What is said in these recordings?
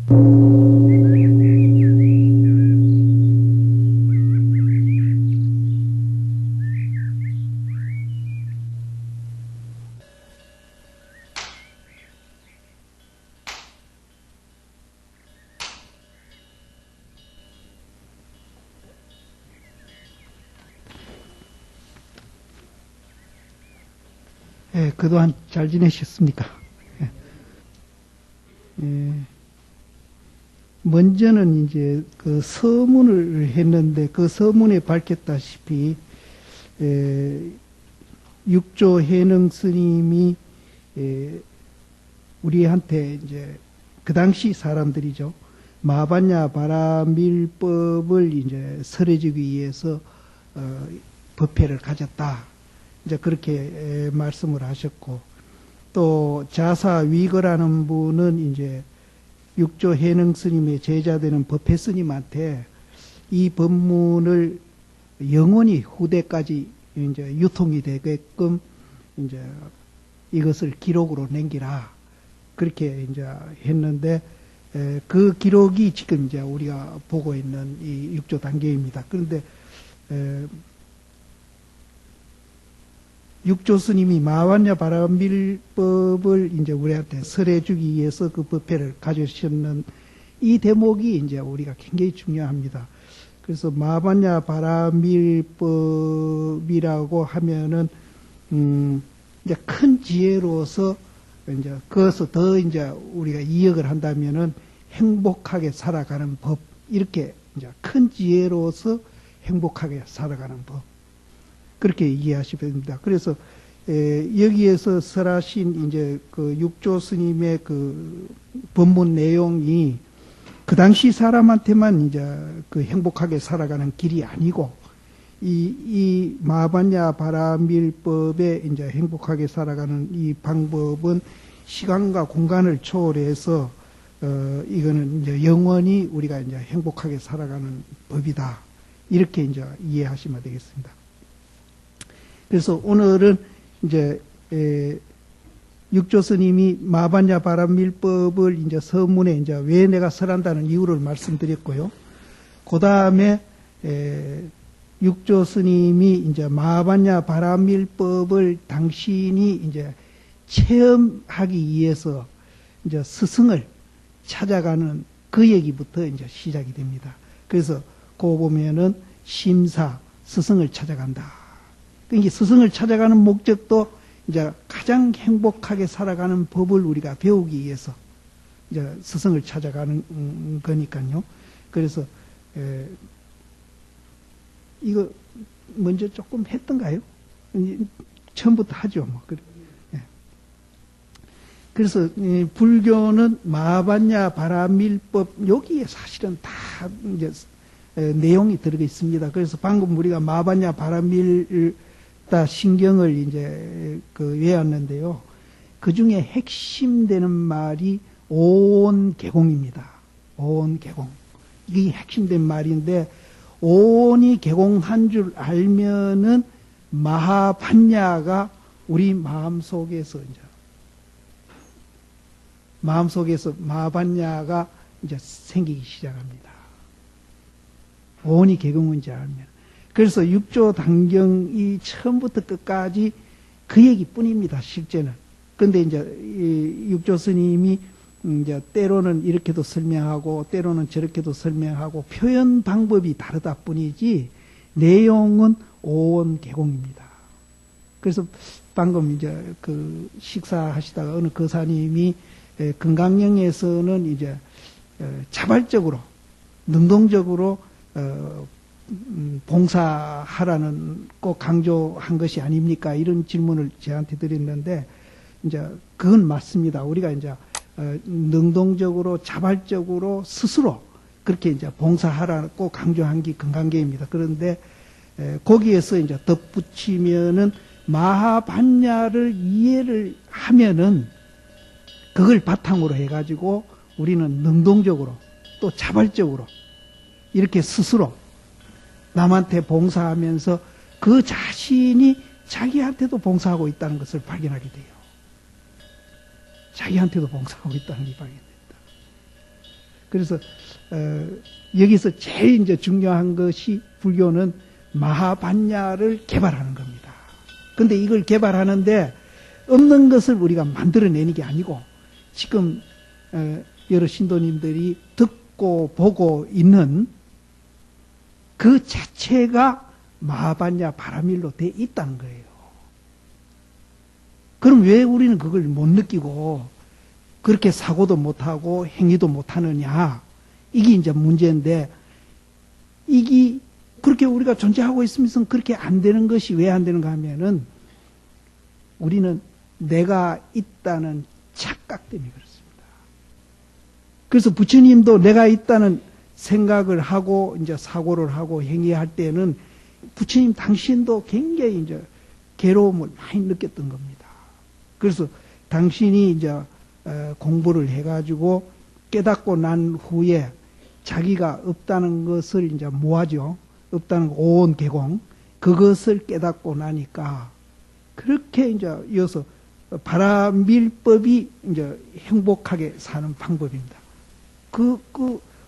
예, 그동안 잘 지내셨습니까? 예, 먼저는 이제 그 서문을 했는데 그 서문에 밝혔다시피 육조 해능 스님이 우리한테 이제 그 당시 사람들이죠. 마반야 바라밀법을 이제 설해주기 위해서 법회를 가졌다. 이제 그렇게 말씀을 하셨고, 또 자사 위거라는 분은 이제 육조 해능 스님의 제자 되는 법회 스님한테 이 법문을 영원히 후대까지 이제 유통이 되게끔 이제 이것을 기록으로 남기라. 그렇게 이제 했는데, 그 기록이 지금 이제 우리가 보고 있는 이 육조 단계입니다. 그런데, 육조 스님이 마반야 바라밀법을 이제 우리한테 설해주기 위해서 그 법회를 가져오셨는 이 대목이 이제 우리가 굉장히 중요합니다. 그래서 마반야 바라밀법이라고 하면은, 이제 큰 지혜로서 이제 그것을 더 이제 우리가 이역을 한다면은 행복하게 살아가는 법. 이렇게 이제 큰 지혜로서 행복하게 살아가는 법. 그렇게 이해하시면 됩니다. 그래서 여기에서 설하신 이제 그 육조 스님의 그 법문 내용이 그 당시 사람한테만 이제 그 행복하게 살아가는 길이 아니고 이 마반야 바라밀법에 이제 행복하게 살아가는 이 방법은 시간과 공간을 초월해서 이거는 이제 영원히 우리가 이제 행복하게 살아가는 법이다. 이렇게 이제 이해하시면 되겠습니다. 그래서 오늘은 이제 육조 스님이 마반야 바라밀법을 이제 서문에 이제 왜 내가 설한다는 이유를 말씀드렸고요. 그 다음에 육조 스님이 이제 마반야 바라밀법을 당신이 이제 체험하기 위해서 이제 스승을 찾아가는 그 얘기부터 이제 시작이 됩니다. 그래서 그거 보면은 심사 스승을 찾아간다. 그러니까 스승을 찾아가는 목적도 이제 가장 행복하게 살아가는 법을 우리가 배우기 위해서 이제 스승을 찾아가는 거니까요. 그래서 이거 먼저 조금 했던가요? 처음부터 하죠. 뭐. 그래서 불교는 마반야 바라밀법 여기에 사실은 다 이제 내용이 들어가 있습니다. 그래서 방금 우리가 마반야 바라밀 신경을 이제 그 외웠는데요. 그 중에 핵심되는 말이 오온개공입니다. 오온개공. 이게 핵심된 말인데, 오온이 개공한 줄 알면은 마하반야가 우리 마음속에서 마하반야가 이제 생기기 시작합니다. 오온이 개공인지 알면. 그래서 육조 단경이 처음부터 끝까지 그 얘기뿐입니다, 실제는. 근데 이제 육조 스님이 이제 때로는 이렇게도 설명하고 때로는 저렇게도 설명하고 표현 방법이 다르다 뿐이지 내용은 오온개공입니다. 그래서 방금 이제 그 식사하시다가 어느 거사님이 금강령에서는 이제 자발적으로 능동적으로 봉사하라는 꼭 강조한 것이 아닙니까? 이런 질문을 저한테 드렸는데, 이제 그건 맞습니다. 우리가 이제 능동적으로 자발적으로 스스로 그렇게 이제 봉사하라고 강조한 게 금강계입니다. 그런데 거기에서 이제 덧붙이면은 마하반야를 이해를 하면은 그걸 바탕으로 해가지고 우리는 능동적으로 또 자발적으로 이렇게 스스로 남한테 봉사하면서 그 자신이 자기한테도 봉사하고 있다는 것을 발견하게 돼요. 자기한테도 봉사하고 있다는 게 발견됩니다. 그래서 여기서 제일 이제 중요한 것이 불교는 마하반야를 개발하는 겁니다. 근데 이걸 개발하는데 없는 것을 우리가 만들어내는 게 아니고 지금 여러 신도님들이 듣고 보고 있는 그 자체가 마하반야 바라밀로 돼 있다는 거예요. 그럼 왜 우리는 그걸 못 느끼고 그렇게 사고도 못하고 행위도 못하느냐? 이게 이제 문제인데, 이게 그렇게 우리가 존재하고 있으면서 그렇게 안 되는 것이 왜 안 되는가 하면은 우리는 내가 있다는 착각 때문에 그렇습니다. 그래서 부처님도 내가 있다는 생각을 하고 이제 사고를 하고 행위할 때는 부처님 당신도 굉장히 이제 괴로움을 많이 느꼈던 겁니다. 그래서 당신이 이제 공부를 해가지고 깨닫고 난 후에 자기가 없다는 것을 이제 뭐하죠? 없다는 온 개공, 그것을 깨닫고 나니까 그렇게 이제 이어서 바라밀법이 이제 행복하게 사는 방법입니다. 그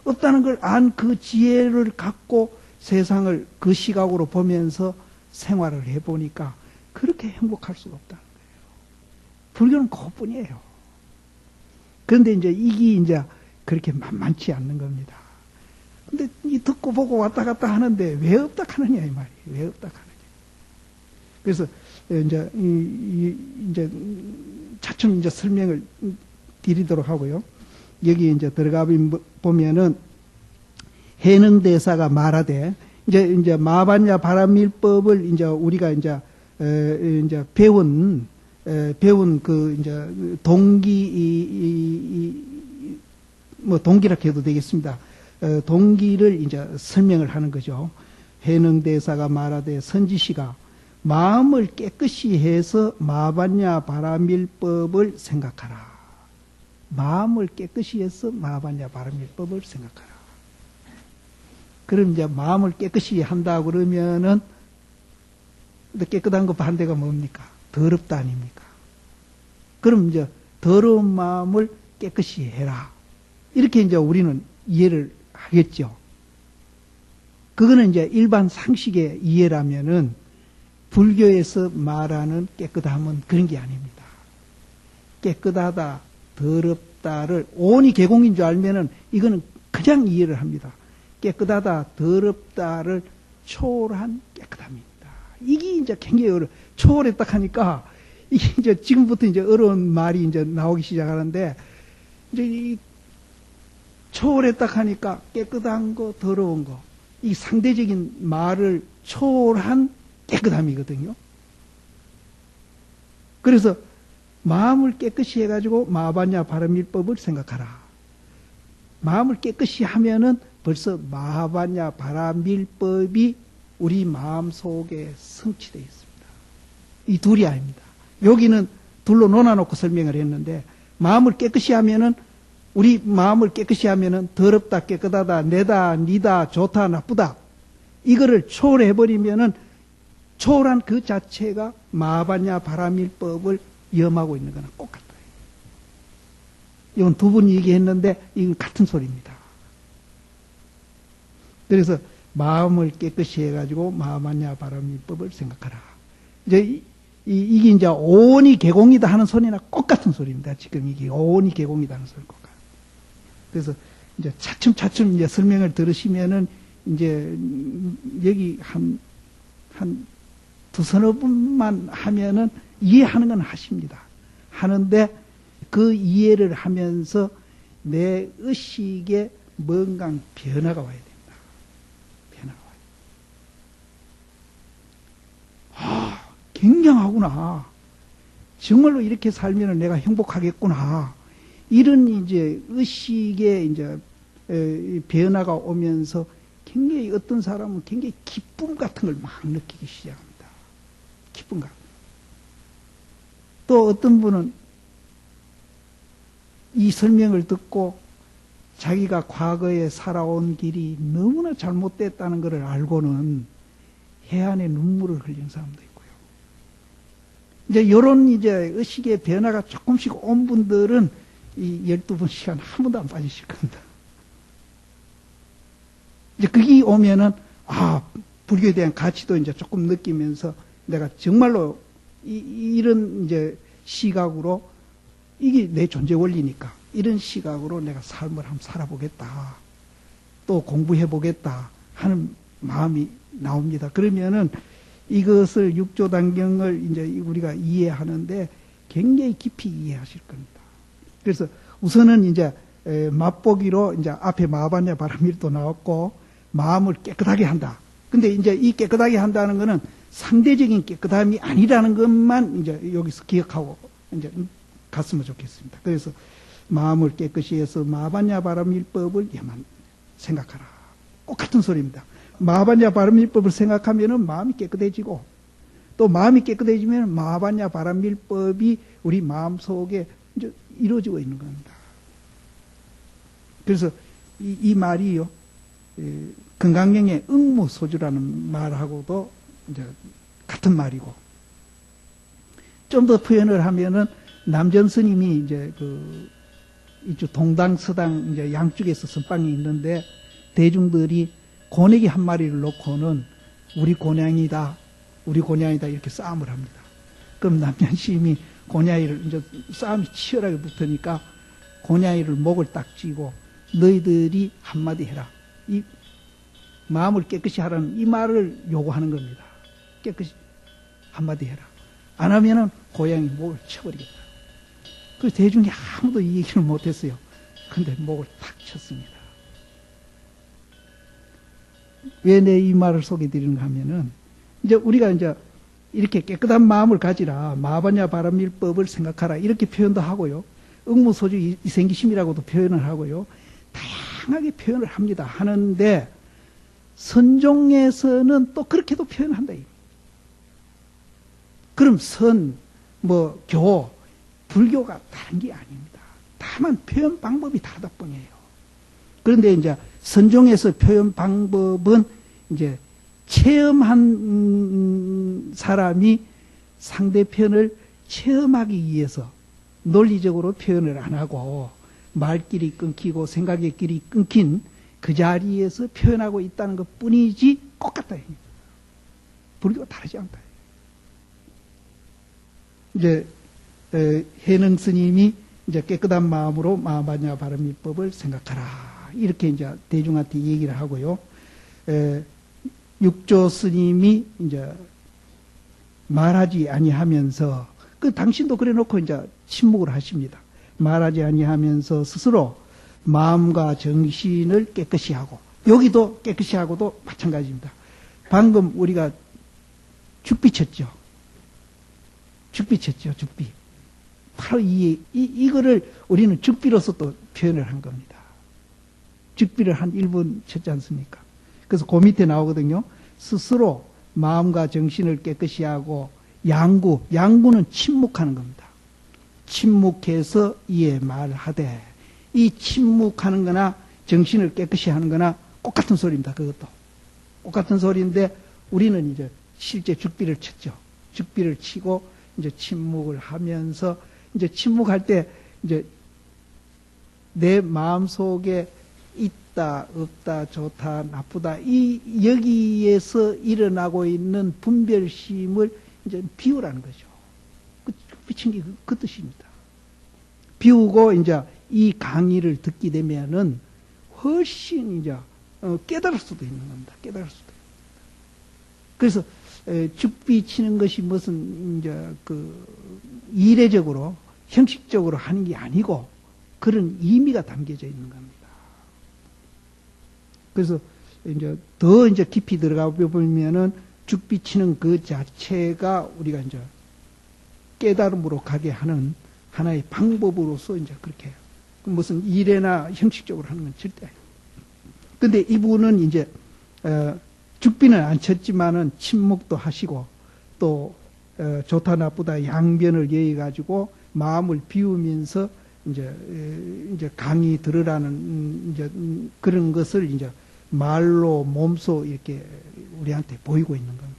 없다는 걸 안 그 지혜를 갖고 세상을 그 시각으로 보면서 생활을 해보니까 그렇게 행복할 수가 없다는 거예요. 불교는 그것뿐이에요. 그런데 이제 이게 이제 그렇게 만만치 않는 겁니다. 근데 이 듣고 보고 왔다 갔다 하는데 왜 없다 하느냐 이 말이에요. 왜 없다 하느냐. 그래서 이제 이제 차츰 이제 설명을 드리도록 하고요. 여기 이제 들어가 보면은 해능대사가 말하되 이제 마반야 바라밀법을 이제 우리가 이제 배운 그 이제 뭐 동기라 해도 되겠습니다. 동기를 이제 설명을 하는 거죠. 해능대사가 말하되 선지시가 마음을 깨끗이 해서 마반야 바라밀법을 생각하라. 마음을 깨끗이 해서 마반야 바라밀법을 생각하라. 그럼 이제 마음을 깨끗이 한다 그러면은 깨끗한 거 반대가 뭡니까? 더럽다 아닙니까? 그럼 이제 더러운 마음을 깨끗이 해라. 이렇게 이제 우리는 이해를 하겠죠. 그거는 이제 일반 상식의 이해라면은 불교에서 말하는 깨끗함은 그런 게 아닙니다. 깨끗하다, 더럽다를 온이 개공인 줄 알면은 이거는 그냥 이해를 합니다. 깨끗하다, 더럽다를 초월한 깨끗함입니다. 이게 이제 굉장히 초월했다 하니까 이게 이제 지금부터 이제 어려운 말이 이제 나오기 시작하는데 이제 이 초월했다 하니까 깨끗한 거, 더러운 거, 이 상대적인 말을 초월한 깨끗함이거든요. 그래서 마음을 깨끗이 해가지고 마반야 바라밀법을 생각하라. 마음을 깨끗이 하면은 벌써 마반야 바라밀법이 우리 마음 속에 성취되어 있습니다. 이 둘이 아닙니다. 여기는 둘로 논아놓고 설명을 했는데 마음을 깨끗이 하면은 우리 마음을 깨끗이 하면은 더럽다, 깨끗하다, 내다, 니다, 좋다, 나쁘다 이거를 초월해버리면은 초월한 그 자체가 마반야 바라밀법을 염하고 있는 거는 똑같아요. 이건 두 분이 얘기했는데 이건 같은 소리입니다. 그래서 마음을 깨끗이 해가지고 마반야 바라밀법을 생각하라. 이제 이게 이제 온이 개공이다 하는 소리나 똑같은 소리입니다. 지금 이게 온이 개공이다 하는 소리 똑같아요. 그래서 이제 차츰 이제 설명을 들으시면은 이제 여기 한 두서너 분만 하면은 이해하는 건 하십니다. 하는데 그 이해를 하면서 내 의식에 뭔가 변화가 와야 됩니다. 변화가 와야 돼요. 굉장하구나. 정말로 이렇게 살면 내가 행복하겠구나. 이런 이제 의식에 이제 변화가 오면서 굉장히 어떤 사람은 굉장히 기쁨 같은 걸 막 느끼기 시작합니다. 기쁨감. 또 어떤 분은 이 설명을 듣고 자기가 과거에 살아온 길이 너무나 잘못됐다는 것을 알고는 해안에 눈물을 흘리는 사람도 있고요. 이제 이런 이제 의식의 변화가 조금씩 온 분들은 이 12번 시간 한 번도 안 빠지실 겁니다. 이제 거기 오면은, 불교에 대한 가치도 이제 조금 느끼면서 내가 정말로 이런 이제 시각으로 이게 내 존재 원리니까 이런 시각으로 내가 삶을 한번 살아보겠다. 또 공부해보겠다 하는 마음이 나옵니다. 그러면은 이것을 육조단경을 이제 우리가 이해하는데 굉장히 깊이 이해하실 겁니다. 그래서 우선은 이제 맛보기로 이제 앞에 마하반야 바라밀도 나왔고 마음을 깨끗하게 한다. 근데 이제 이 깨끗하게 한다는 것은 상대적인 깨끗함이 아니라는 것만 이제 여기서 기억하고 이제 갔으면 좋겠습니다. 그래서 마음을 깨끗이 해서 마하반야 바라밀법을 예만 생각하라. 꼭 같은 소리입니다. 마하반야 바라밀법을 생각하면은 마음이 깨끗해지고 또 마음이 깨끗해지면 마하반야 바라밀법이 우리 마음 속에 이제 이루어지고 있는 겁니다. 그래서 이 말이요, 건강경의 응무소주라는 말하고도 이제 같은 말이고, 좀 더 표현을 하면은 남전 스님이 이제 이쪽 동당, 서당 이제 양쪽에서 선방이 있는데 대중들이 고내기 한 마리를 놓고는 우리 곤양이다, 우리 곤양이다 이렇게 싸움을 합니다. 그럼 남전 스님이 곤양이를 이제 싸움이 치열하게 붙으니까 곤양이를 목을 딱 쥐고 너희들이 한마디 해라. 이 마음을 깨끗이 하라는 이 말을 요구하는 겁니다. 깨끗이 한마디 해라. 안 하면은 고양이 목을 쳐버리겠다. 그래서 대중이 아무도 이 얘기를 못했어요. 근데 목을 탁 쳤습니다. 왜 내 이 말을 소개드리는가 하면은 이제 우리가 이제 이렇게 깨끗한 마음을 가지라. 마하반야 바라밀법을 생각하라. 이렇게 표현도 하고요. 응무소주 이생기심이라고도 표현을 하고요. 다양하게 표현을 합니다. 하는데 선종에서는 또 그렇게도 표현한다. 그럼 교, 불교가 다른 게 아닙니다. 다만 표현 방법이 다르다 뿐이에요. 그런데 이제 선종에서 표현 방법은 이제 체험한 사람이 상대편을 체험하기 위해서 논리적으로 표현을 안 하고 말길이 끊기고 생각의 길이 끊긴 그 자리에서 표현하고 있다는 것 뿐이지 똑같다. 불교가 다르지 않다. 이제 해능 스님이 이제 깨끗한 마음으로 마하반야 바라밀법을 생각하라. 이렇게 이제 대중한테 얘기를 하고요. 육조 스님이 이제 말하지 아니하면서 당신도 그래 놓고 이제 침묵을 하십니다. 말하지 아니하면서 스스로 마음과 정신을 깨끗이 하고, 여기도 깨끗이 하고도 마찬가지입니다. 방금 우리가 죽비 쳤죠. 죽비. 바로 이거를 우리는 죽비로서 또 표현을 한 겁니다. 죽비를 한 1분 쳤지 않습니까? 그래서 그 밑에 나오거든요. 스스로 마음과 정신을 깨끗이 하고, 양구는 침묵하는 겁니다. 침묵해서 이에 말하되, 이 침묵하는 거나 정신을 깨끗이 하는 거나 똑같은 소리입니다. 그것도 똑같은 소리인데 우리는 이제 실제 죽비를 쳤죠. 죽비를 치고 이제 침묵을 하면서 이제 침묵할 때 이제 내 마음 속에 있다, 없다, 좋다, 나쁘다 여기에서 일어나고 있는 분별심을 이제 비우라는 거죠. 비친 게 그 뜻입니다. 비우고 이제 이 강의를 듣게 되면은 훨씬 이제 깨달을 수도 있는 겁니다. 깨달을 수도 있는 겁니다. 그래서 죽비 치는 것이 무슨 이제 이례적으로 형식적으로 하는 게 아니고 그런 의미가 담겨져 있는 겁니다. 그래서 이제 더 이제 깊이 들어가 보면은 죽비 치는 그 자체가 우리가 이제 깨달음으로 가게 하는 하나의 방법으로서 이제 그렇게 무슨 이례나 형식적으로 하는 건 절대 아니에요. 근데 이분은 이제 죽비는 안 쳤지만은 침묵도 하시고 또 좋다 나쁘다 양변을 예해 가지고 마음을 비우면서 이제 강의 들으라는 이제 그런 것을 이제 말로 몸소 이렇게 우리한테 보이고 있는 겁니다.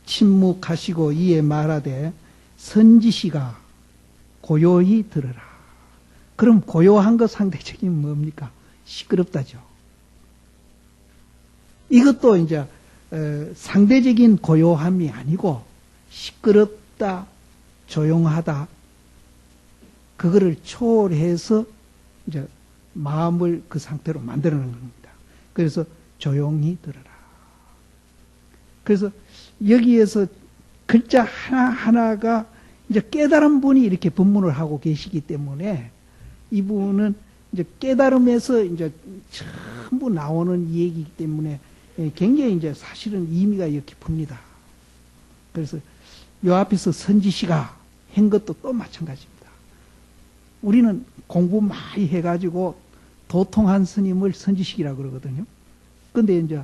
침묵하시고 이에 말하되 선지시가 고요히 들으라. 그럼 고요한 것 상대적인 뭡니까? 시끄럽다죠. 이것도 이제 상대적인 고요함이 아니고 시끄럽다, 조용하다, 그거를 초월해서 이제 마음을 그 상태로 만들어내는 겁니다. 그래서 조용히 들어라. 그래서 여기에서 글자 하나하나가 이제 깨달은 분이 이렇게 법문을 하고 계시기 때문에 이분은 이제 깨달음에서 이제 전부 나오는 얘기이기 때문에 굉장히 이제 사실은 의미가 깊습니다. 그래서 요 앞에서 선지 씨가 한 것도 또 마찬가지입니다. 우리는 공부 많이 해가지고 도통한 스님을 선지식이라고 그러거든요. 근데 이제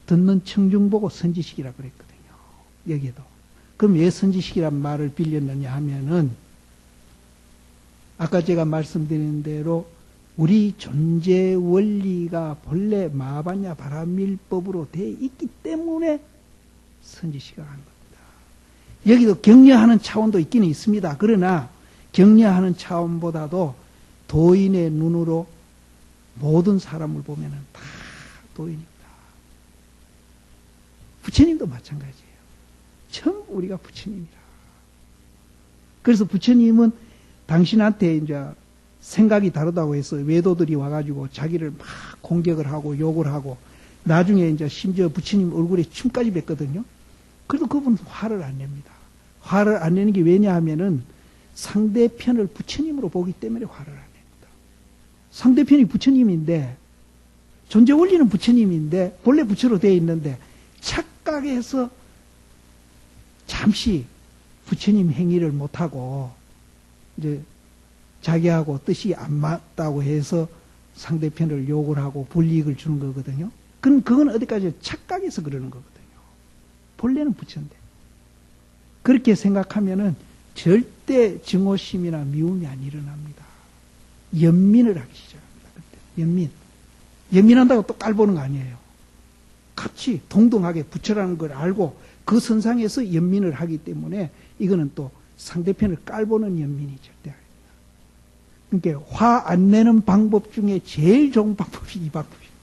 듣는 청중 보고 선지식이라고 그랬거든요. 여기도. 그럼 왜 선지식이란 말을 빌렸느냐 하면은 아까 제가 말씀드린 대로 우리 존재 원리가 본래 마바냐 바라밀법으로 되어 있기 때문에 선지식을 한 겁니다. 여기도 격려하는 차원도 있기는 있습니다. 그러나 격려하는 차원보다도 도인의 눈으로 모든 사람을 보면은 다 도인입니다. 부처님도 마찬가지예요. 전부 우리가 부처님이라. 그래서 부처님은 당신한테 이제 생각이 다르다고 해서 외도들이 와가지고 자기를 막 공격을 하고 욕을 하고 나중에 이제 심지어 부처님 얼굴에 침까지 뱉거든요. 그래도 그분은 화를 안 냅니다. 화를 안 내는 게 왜냐하면은 상대편을 부처님으로 보기 때문에 화를 안 냅니다. 상대편이 부처님인데 존재 원리는 부처님인데 본래 부처로 되어 있는데 착각해서 잠시 부처님 행위를 못하고 이제 자기하고 뜻이 안 맞다고 해서 상대편을 욕을 하고 불이익을 주는 거거든요. 그건 어디까지 착각해서 그러는 거거든요. 본래는 부처인데. 그렇게 생각하면은 절대 증오심이나 미움이 안 일어납니다. 연민을 하기 시작합니다. 그때 연민. 연민한다고 또 깔보는 거 아니에요. 같이 동등하게 부처라는 걸 알고 그 선상에서 연민을 하기 때문에 이거는 또 상대편을 깔보는 연민이 절대 아닙니다. 그러니까 화 안 내는 방법 중에 제일 좋은 방법이 이 방법입니다.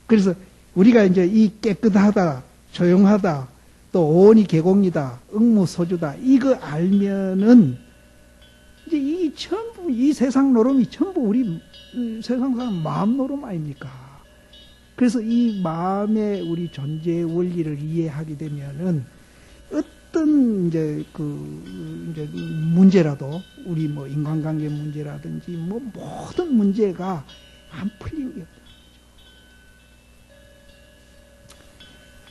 그래서 우리가 이제 이 깨끗하다, 조용하다, 또 오온이 계공이다, 응무소주다, 이거 알면은 이제 이 전부 이 세상 노름이 전부 우리 세상 사람 마음 노름 아닙니까? 그래서 이 마음의 우리 존재 원리를 이해하게 되면은 어떤 이제 이제 문제라도 우리 뭐 인간관계 문제라든지 뭐 모든 문제가 안 풀리는 게 없다.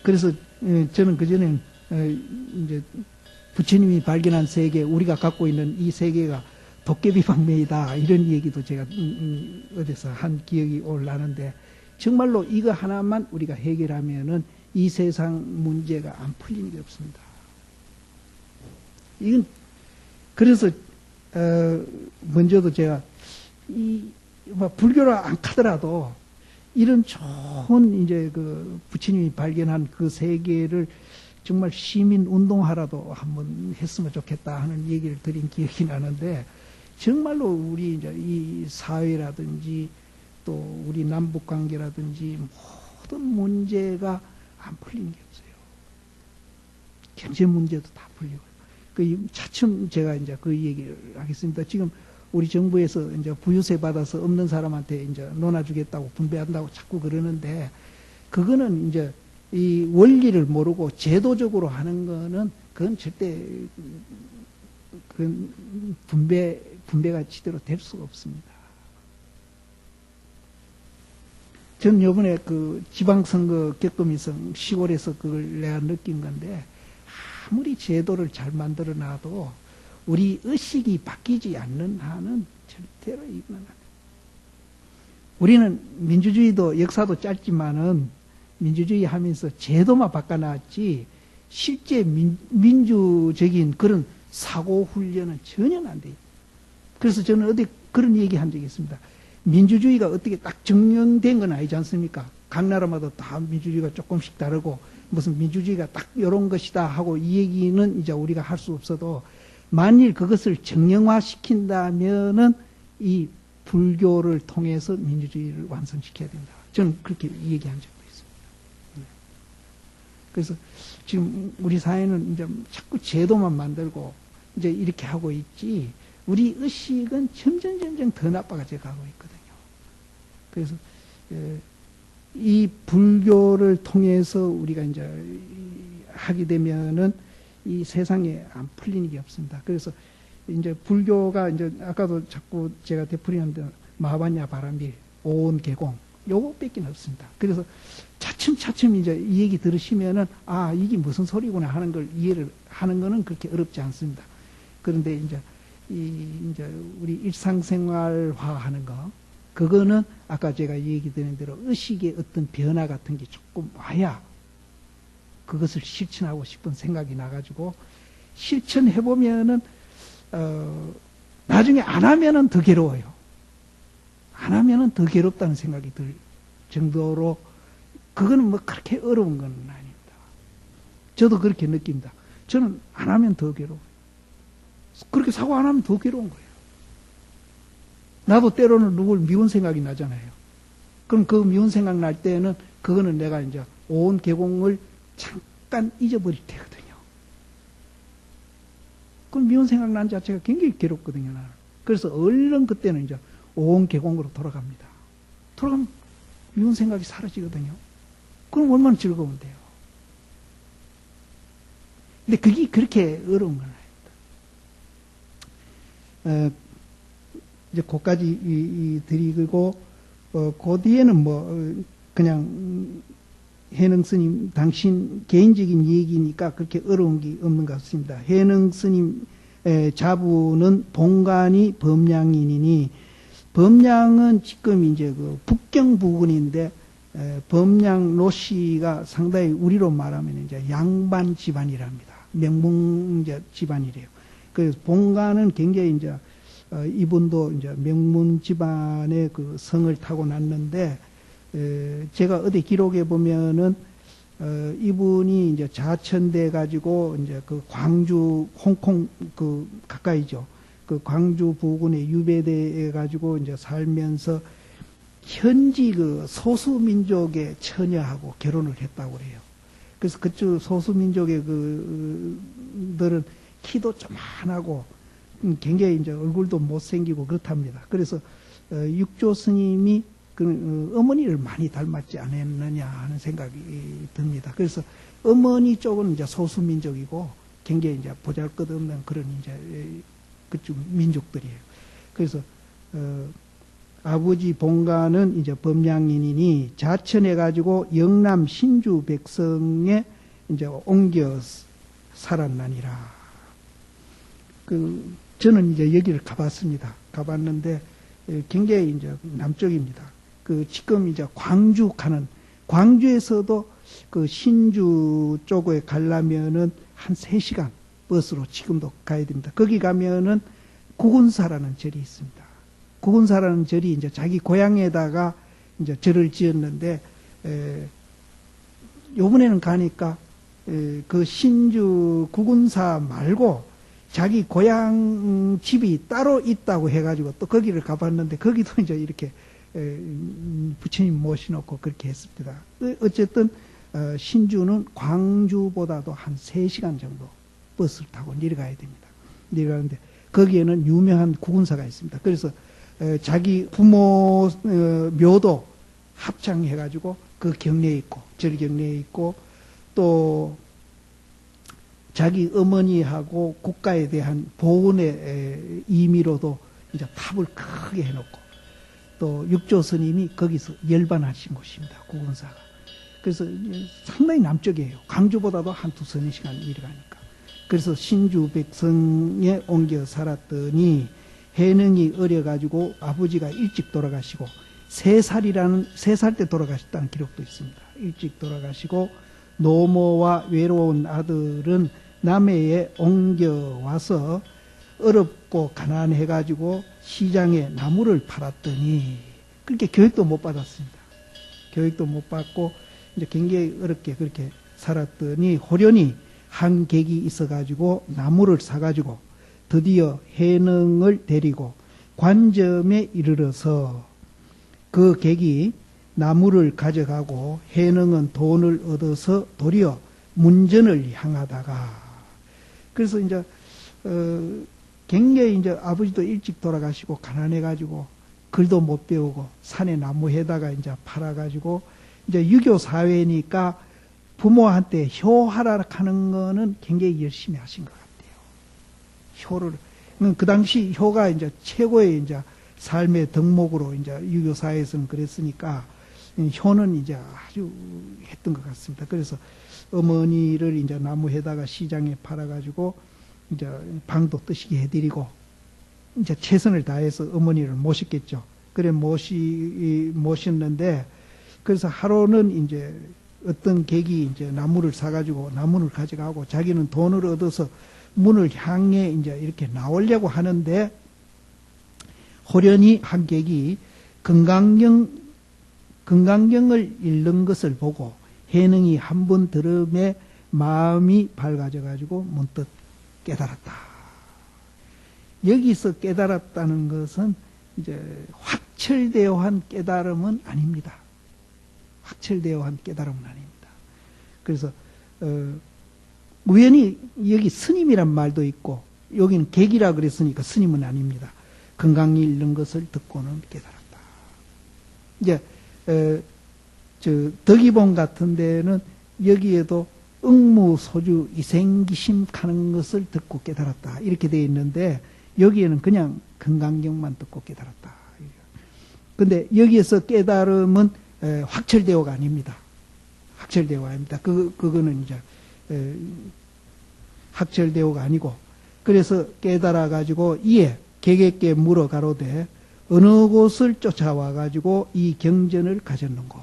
그래서 저는 그전에 이제 부처님이 발견한 세계, 우리가 갖고 있는 이 세계가 도깨비 방매이다 이런 얘기도 제가 어디서 한 기억이 올라는데 정말로 이거 하나만 우리가 해결하면은 이 세상 문제가 안 풀리는 게 없습니다. 이건 그래서 먼저도 제가 불교를 안 가더라도 이런 좋은 이제 그 부처님이 발견한 그 세계를 정말 시민 운동하라도 한번 했으면 좋겠다 하는 얘기를 드린 기억이 나는데 정말로 우리 이제 이 사회라든지 또 우리 남북 관계라든지 모든 문제가 안 풀리는 게 없어요. 경제 문제도 다 풀리고. 차츰 제가 이제 그 얘기를 하겠습니다. 지금 우리 정부에서 이제 부유세 받아서 없는 사람한테 이제 논아주겠다고 분배한다고 자꾸 그러는데 그거는 이제 이 원리를 모르고 제도적으로 하는 거는 그건 절대 그 분배가 제대로 될 수가 없습니다. 전 요번에 그 지방선거 겪으면서 시골에서 그걸 내가 느낀 건데 아무리 제도를 잘 만들어 놔도 우리 의식이 바뀌지 않는 한은 절대로 이거는 안 돼요. 우리는 민주주의도 역사도 짧지만은 민주주의 하면서 제도만 바꿔놨지 실제 민주적인 그런 사고 훈련은 전혀 안 돼요. 그래서 저는 어디 그런 얘기 한 적이 있습니다. 민주주의가 어떻게 딱 정형된 건 아니지 않습니까? 각 나라마다 다 민주주의가 조금씩 다르고 무슨 민주주의가 딱 이런 것이다 하고 이 얘기는 이제 우리가 할 수 없어도 만일 그것을 정형화시킨다면은 이 불교를 통해서 민주주의를 완성시켜야 된다. 저는 그렇게 얘기한 적도 있습니다. 그래서 지금 우리 사회는 이제 자꾸 제도만 만들고 이제 이렇게 하고 있지, 우리 의식은 점점 더 나빠져 가고 있거든요. 그래서 이 불교를 통해서 우리가 이제 하게 되면은 이 세상에 안 풀리는 게 없습니다. 그래서 이제 불교가 이제 아까도 자꾸 제가 되풀이하는데 마하반야 바람빌 오온 개공 요거밖에 없습니다. 그래서 차츰 이제 이 얘기 들으시면은 아 이게 무슨 소리구나 하는 걸 이해를 하는 거는 그렇게 어렵지 않습니다. 그런데 이제 이제 우리 일상생활화 하는 거 그거는 아까 제가 얘기 드린 대로 의식의 어떤 변화 같은 게 조금 와야 그것을 실천하고 싶은 생각이 나가지고 실천해보면은 나중에 안 하면은 더 괴로워요. 안 하면은 더 괴롭다는 생각이 들 정도로 그거는 뭐 그렇게 어려운 건 아닙니다. 저도 그렇게 느낍니다. 저는 안 하면 더 괴로워요. 그렇게 사고 안 하면 더 괴로운 거예요. 나도 때로는 누굴 미운 생각이 나잖아요. 그럼 그 미운 생각 날 때는 그거는 내가 이제 온 개공을 잠깐 잊어버릴 때거든요. 그럼 미운 생각 난 자체가 굉장히 괴롭거든요, 나는. 그래서 얼른 그때는 이제 온 개공으로 돌아갑니다. 돌아가면 미운 생각이 사라지거든요. 그럼 얼마나 즐거운데요. 근데 그게 그렇게 어려운 건 아닙니다. 이제 그까지 드리고, 그 뒤에는 뭐, 그냥, 해능 스님, 당신 개인적인 얘기니까 그렇게 어려운 게 없는 것 같습니다. 해능 스님 자부는 본관이 범량인이니, 범량은 지금 이제 그 북경 부근인데, 범량 노씨가 상당히 우리로 말하면 이제 양반 집안이랍니다. 명문 집안이래요. 그래서 본관은 굉장히 이제 이분도 이제 명문 집안의 그 성을 타고 났는데, 제가 어디 기록에 보면은, 이분이 이제 자천돼 가지고, 이제 그 광주, 홍콩 그 가까이죠. 그 광주 부근에 유배돼 가지고 이제 살면서 현지 그 소수민족의 처녀하고 결혼을 했다고 그래요. 그래서 그쪽 소수민족의 그들은 키도 조만하고, 굉장히 이제 얼굴도 못생기고 그렇답니다. 그래서 육조 스님이 그 어머니를 많이 닮았지 않았느냐 하는 생각이 듭니다. 그래서 어머니 쪽은 이제 소수민족이고 굉장히 이제 보잘것없는 그런 이제 그쪽 민족들이에요. 그래서 아버지 본가는 이제 범량인이니 자천해 가지고 영남 신주 백성에 이제 옮겨 살았나니라. 저는 이제 여기를 가봤습니다. 가봤는데 굉장히 이제 남쪽입니다. 지금 이제 광주 가는, 광주에서도 그 신주 쪽에 가려면은 한 3시간 버스로 지금도 가야 됩니다. 거기 가면은 구군사라는 절이 있습니다. 구군사라는 절이 이제 자기 고향에다가 이제 절을 지었는데, 요번에는 가니까, 그 신주 구군사 말고 자기 고향 집이 따로 있다고 해가지고 또 거기를 가봤는데 거기도 이제 이렇게 부처님 모셔놓고 그렇게 했습니다. 어쨌든 신주는 광주보다도 한 3시간 정도 버스를 타고 내려가야 됩니다. 내려가는데 거기에는 유명한 구군사가 있습니다. 그래서 자기 부모 묘도 합창해가지고 그 경내에 있고 절 경내에 있고 또 자기 어머니하고 국가에 대한 보훈의 의미로도 이제 탑을 크게 해놓고 또 육조 스님이 거기서 열반하신 곳입니다. 구군사가. 그래서 상당히 남쪽이에요. 광주보다도 한 2-3시간 내려가니까. 그래서 신주 백성에 옮겨 살았더니 해능이 어려가지고 아버지가 일찍 돌아가시고 3살 때 돌아가셨다는 기록도 있습니다. 일찍 돌아가시고 노모와 외로운 아들은 남해에 옮겨와서 어렵고 가난해가지고 시장에 나무를 팔았더니 그렇게 교육도 못 받았습니다. 교육도 못 받고 이제 굉장히 어렵게 그렇게 살았더니 호련히 한 객이 있어가지고 나무를 사가지고 드디어 해능을 데리고 관점에 이르러서 그 객이 나무를 가져가고 해능은 돈을 얻어서 도리어 문전을 향하다가, 그래서 이제 굉장히 이제 아버지도 일찍 돌아가시고 가난해가지고 글도 못 배우고 산에 나무에다가 이제 팔아가지고 이제 유교 사회니까 부모한테 효하라 하는 거는 굉장히 열심히 하신 것 같아요. 효를. 그 당시 효가 이제 최고의 이제 삶의 덕목으로 이제 유교 사회에서는 그랬으니까 효는 이제 아주 했던 것 같습니다. 그래서 어머니를 이제 나무에다가 시장에 팔아가지고 이제 방도 뜨시게 해드리고 이제 최선을 다해서 어머니를 모셨겠죠. 그래 모셨는데, 그래서 하루는 이제 어떤 객이 이제 나무를 사가지고 나무를 가져가고 자기는 돈을 얻어서 문을 향해 이제 이렇게 나오려고 하는데, 호련히 한 객이 건강경을 읽는 것을 보고 해능이 한 번 들음에 마음이 밝아져가지고 문득 깨달았다. 여기서 깨달았다는 것은 이제 확철되어 한 깨달음은 아닙니다. 확철되어 한 깨달음은 아닙니다. 그래서 우연히 여기 스님이란 말도 있고 여기는 객이라 그랬으니까 스님은 아닙니다. 건강이 잃는 것을 듣고는 깨달았다. 이제 덕이봉 같은 데는 여기에도 응무소주 이생기심 하는 것을 듣고 깨달았다 이렇게 되어 있는데, 여기에는 그냥 건강경만 듣고 깨달았다. 근데 여기에서 깨달음은 확철대오가 아닙니다. 확철대오가 아닙니다. 그거는 이제 확철대오가 아니고, 그래서 깨달아 가지고 이에 객에게 물어 가로되 어느 곳을 쫓아와 가지고 이 경전을 가졌는고,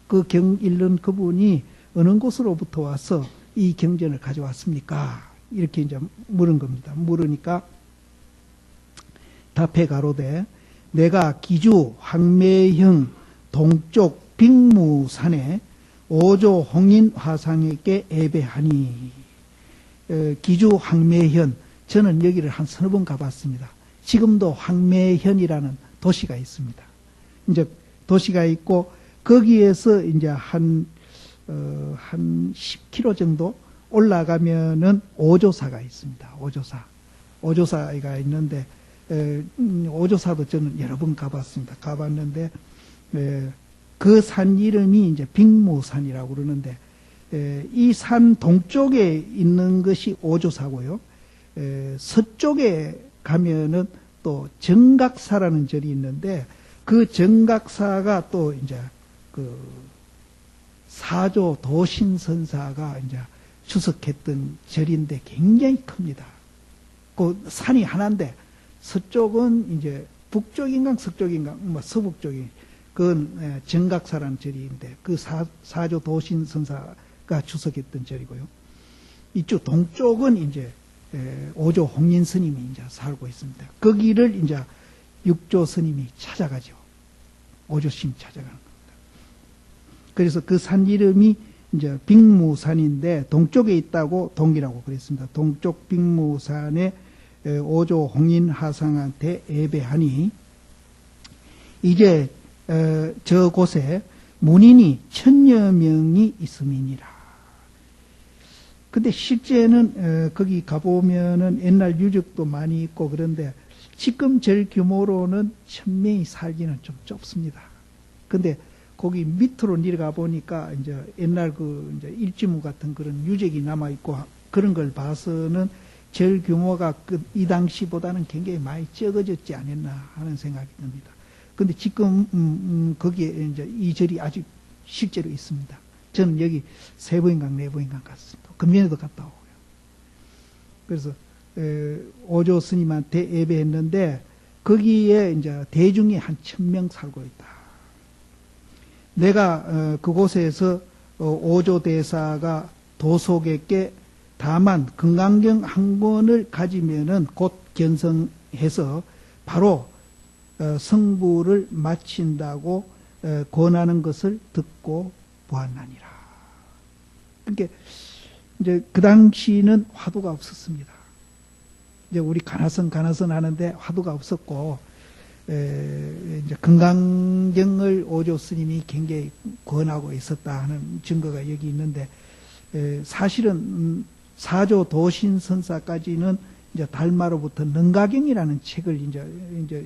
그 경 읽는 그분이 어느 곳으로부터 와서 이 경전을 가져왔습니까? 이렇게 이제 물은 겁니다. 물으니까 답해 가로되 내가 기주 황매형 동쪽 빅무산에 오조 홍인 화상에게 예배하니, 기주 황매현, 저는 여기를 한 서너 번 가봤습니다. 지금도 황매현이라는 도시가 있습니다. 이제 도시가 있고 거기에서 이제 한 10km 정도 올라가면은 오조사가 있습니다. 오조사가 있는데, 오조사도 저는 여러 번 가봤습니다. 가봤는데, 그 산 이름이 이제 빅무산이라고 그러는데, 이 산 동쪽에 있는 것이 오조사고요. 서쪽에 가면은 또 정각사라는 절이 있는데, 그 정각사가 또 이제 사조 도신선사가 이제 주석했던 절인데 굉장히 큽니다. 그 산이 하나인데 서쪽은 이제 북쪽인가 서쪽인가 서북쪽이 그건 정각사라는 절인데 그 사조 도신선사가 주석했던 절이고요. 이쪽 동쪽은 이제 오조 홍인 스님이 이제 살고 있습니다. 거기를 이제 육조 스님이 찾아가죠. 오조 스님 찾아가는 겁니다. 그래서 그 산 이름이 이제 빅무산인데 동쪽에 있다고 동기라고 그랬습니다. 동쪽 빅무산에 오조 홍인 하상한테 예배하니 이제 저곳에 문인이 1000여 명이 있음이니라. 근데 실제는 거기 가보면은 옛날 유적도 많이 있고 그런데 지금 절 규모로는 1000명이 살기는 좀 좁습니다. 근데 거기 밑으로 내려가 보니까 이제 옛날 이제 일지무 같은 그런 유적이 남아있고 그런 걸 봐서는 절 규모가 이 당시보다는 굉장히 많이 적어졌지 않았나 하는 생각이 듭니다. 근데 지금 거기에 이제 이 절이 아직 실제로 있습니다. 저는 여기 3번인가 4번인가 갔습니다. 금년에도 갔다 오고요. 그래서 오조 스님한테 예배했는데 거기에 이제 대중이 한 1000명 살고 있다. 내가 그곳에서 오조 대사가 도속에게 다만 건강경 한 권을 가지면은 곧 견성해서 바로 성부를 마친다고 권하는 것을 듣고 보았나니라. 그러니까 이제 그 당시는 화두가 없었습니다. 이제 우리 가나선 하는데 화두가 없었고, 이제 금강경을 오조 스님이 굉장히 권하고 있었다 하는 증거가 여기 있는데, 사실은 사조 도신선사까지는 이제 달마로부터 능가경이라는 책을 이제